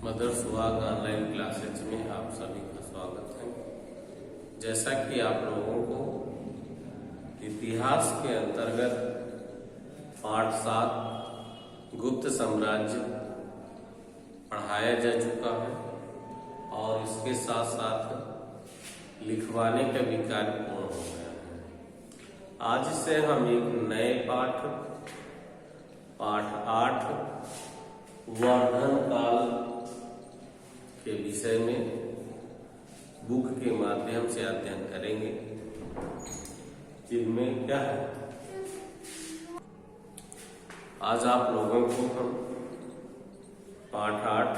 Mother सुहाग online classes में आप सभी का स्वागत है। जैसा कि आप लोगों को इतिहास के अंतर्गत पाठ 7 गुप्त साम्राज्य पढ़ाया जा चुका है और इसके साथ साथ लिखवाने का भी कार्य पूर्ण हो गया है। आज से हम एक नए पाठ 8 वर्धन काल के विषय में बुक के माध्यम से अध्ययन करेंगे, जिनमें क्या है आज आप लोगों को हम पाठ 8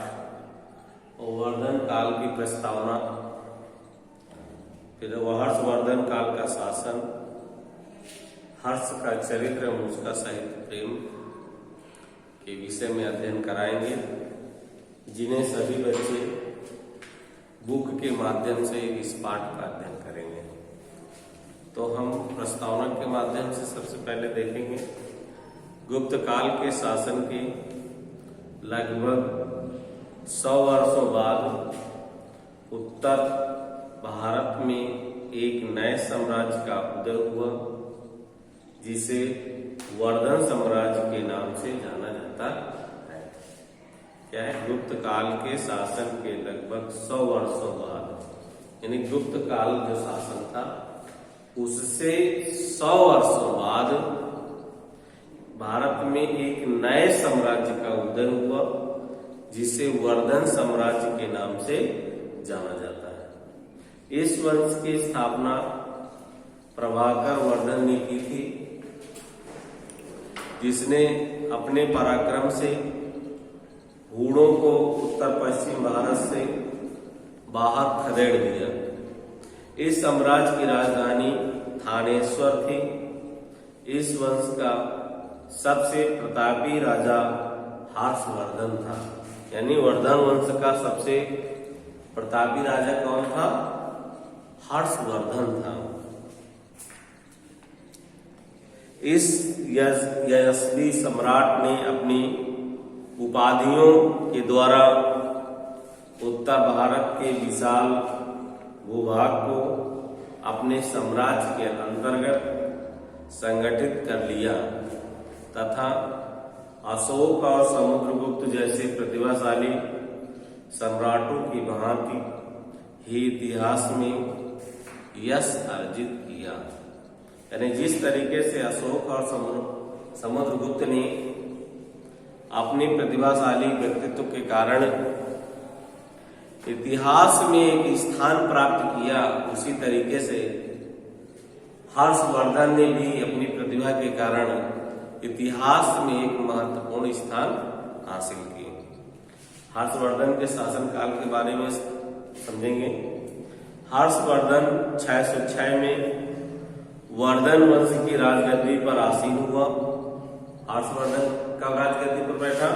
वर्धन काल की प्रस्तावना, फिर हर्षवर्धन काल का शासन, हर्ष का चरित्र एवं उसका साहित्य प्रेम के विषय में अध्ययन कराएंगे, जिन्हें सभी बच्चे बुक के माध्यम से इस पाठ का अध्ययन करेंगे। तो हम प्रस्तावना के माध्यम से सबसे पहले देखेंगे गुप्त काल के शासन के लगभग 100 वर्षों बाद उत्तर भारत में एक नए साम्राज्य का उदय हुआ, जिसे वर्धन साम्राज्य के नाम से जाना जाता है। क्या है? गुप्त काल के शासन के लगभग 100 वर्षों बाद, यानी गुप्त काल जो शासन था उससे 100 वर्षों बाद भारत में एक नए साम्राज्य का उदय हुआ, जिसे वर्धन साम्राज्य के नाम से जाना जाता है। इस वंश की स्थापना प्रभाकर वर्धन ने की थी, जिसने अपने पराक्रम से हूणों को उत्तर पश्चिम भारत से बाहर खदेड़ दिया। इस साम्राज्य की राजधानी थानेश्वर थी। इस वंश का सबसे प्रतापी राजा हर्षवर्धन था, यानी वर्धन वंश का सबसे प्रतापी राजा कौन था? हर्षवर्धन था। इस यशस्वी सम्राट ने अपनी उपाधियों के द्वारा उत्तर भारत के विशाल भूभाग को अपने साम्राज्य के अंतर्गत संगठित कर लिया तथा अशोक और समुद्रगुप्त जैसे प्रतिभाशाली सम्राटों की भांति ही इतिहास में यश अर्जित किया। यानी जिस तरीके से अशोक और समुद्रगुप्त ने अपने प्रतिभाशाली व्यक्तित्व के कारण इतिहास में एक स्थान प्राप्त किया, उसी तरीके से हर्षवर्धन ने भी अपनी प्रतिभा के कारण इतिहास में एक महत्वपूर्ण स्थान हासिल किया। हर्षवर्धन के शासनकाल के बारे में समझेंगे। हर्षवर्धन 606 में वर्धन वंश की राजगद्दी पर आसीन हुआ। हर्षवर्धन कब राजगद्दी पर बैठा?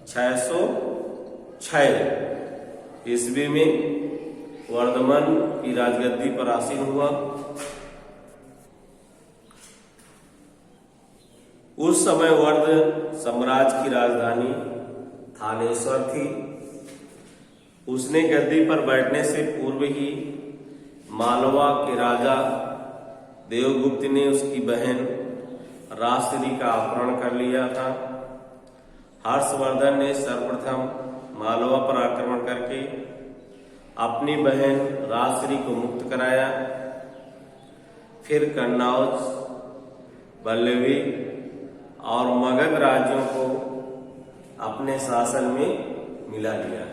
606 ईस्वी में वर्धमान की राजगद्दी पर आसीन हुआ। उस समय वर्ध साम्राज्य की राजधानी थानेश्वर थी। उसने गद्दी पर बैठने से पूर्व ही मालवा के राजा देवगुप्त ने उसकी बहन राजश्री का अपहरण कर लिया था। हर्षवर्धन ने सर्वप्रथम मालवा पर आक्रमण करके अपनी बहन राजश्री को मुक्त कराया। फिर कन्नौज, बल्लवी और मगध राज्यों को अपने शासन में मिला लिया।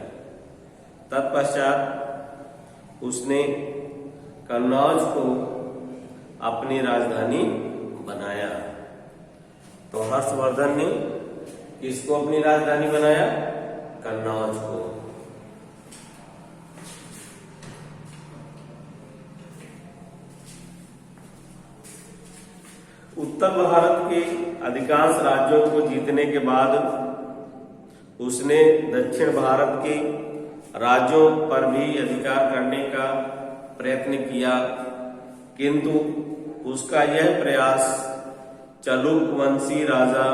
तत्पश्चात उसने कन्नौज को अपनी राजधानी बनाया। तो हर्षवर्धन ने किसको अपनी राजधानी बनाया? कन्नौज को। उत्तर भारत के अधिकांश राज्यों को जीतने के बाद उसने दक्षिण भारत के राज्यों पर भी अधिकार करने का प्रयत्न किया, किंतु उसका यह प्रयास चालुक वंशी राजा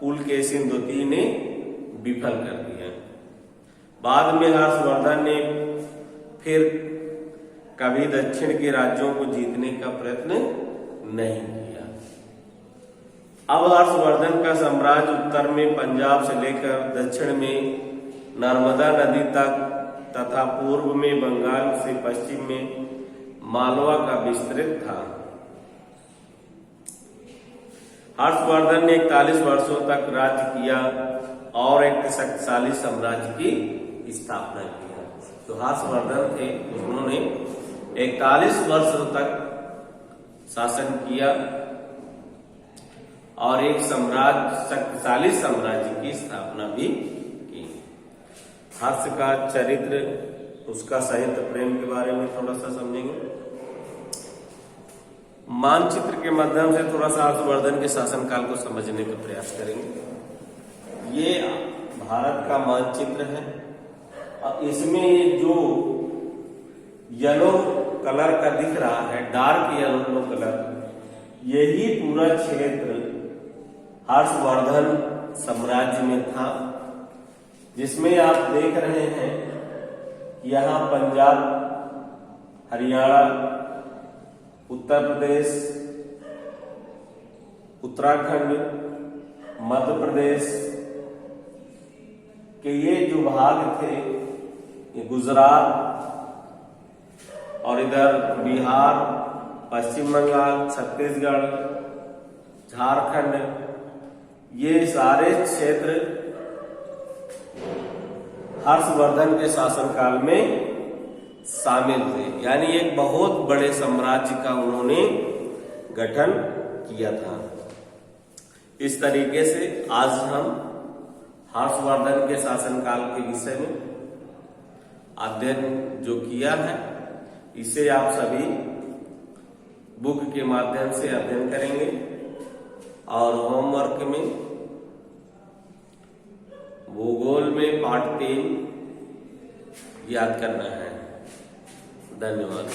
पुलकेशिन द्वितीय ने विफल कर दिया। बाद में हर्षवर्धन ने फिर कभी दक्षिण के राज्यों को जीतने का प्रयत्न नहीं किया। अब हर्षवर्धन का साम्राज्य उत्तर में पंजाब से लेकर दक्षिण में नर्मदा नदी तक तथा पूर्व में बंगाल से पश्चिम में मालवा का विस्तृत था। हर्षवर्धन ने 41 वर्षों तक राज्य किया और एक शक्तिशाली साम्राज्य की स्थापना किया। जो हर्षवर्धन थे उन्होंने 41 वर्षों तक शासन किया और एक शक्तिशाली साम्राज्य की स्थापना भी की। हर्ष का चरित्र, उसका साहित्य प्रेम के बारे में थोड़ा सा समझेंगे। मानचित्र के माध्यम से थोड़ा सा हर्षवर्धन के शासनकाल को समझने का प्रयास करेंगे। ये भारत का मानचित्र है और इसमें ये जो येलो कलर का दिख रहा है, डार्क येलो कलर, यही पूरा क्षेत्र हर्षवर्धन साम्राज्य में था, जिसमें आप देख रहे हैं यहाँ पंजाब, हरियाणा, उत्तर प्रदेश, उत्तराखंड, मध्य प्रदेश के ये जो भाग थे, ये गुजरात और इधर बिहार, पश्चिम बंगाल, छत्तीसगढ़, झारखंड, ये सारे क्षेत्र हर्षवर्धन के शासनकाल में शामिल थे। यानी एक बहुत बड़े साम्राज्य का उन्होंने गठन किया था। इस तरीके से आज हम हर्षवर्धन के शासनकाल के विषय में अध्ययन जो किया है, इसे आप सभी बुक के माध्यम से अध्ययन करेंगे और होमवर्क में भूगोल में पार्ट 3 याद करना है। धन्यवाद।